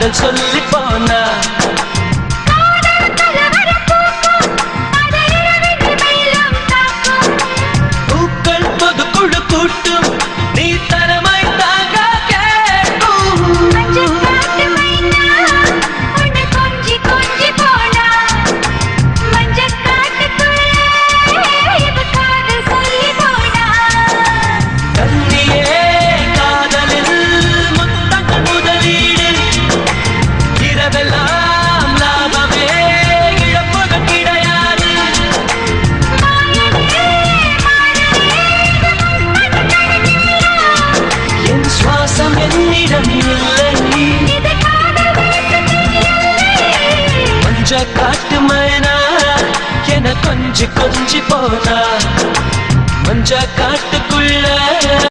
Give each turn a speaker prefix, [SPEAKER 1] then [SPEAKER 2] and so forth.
[SPEAKER 1] காதல் சொல்லி போனா பூக்கள் பொதுக்குழு கூட்டும் நீ தரமாய் தாங்க காட்டு மைனா என கொஞ்சி கொஞ்சி போனா மஞ்ச காட்டுக்குள்ள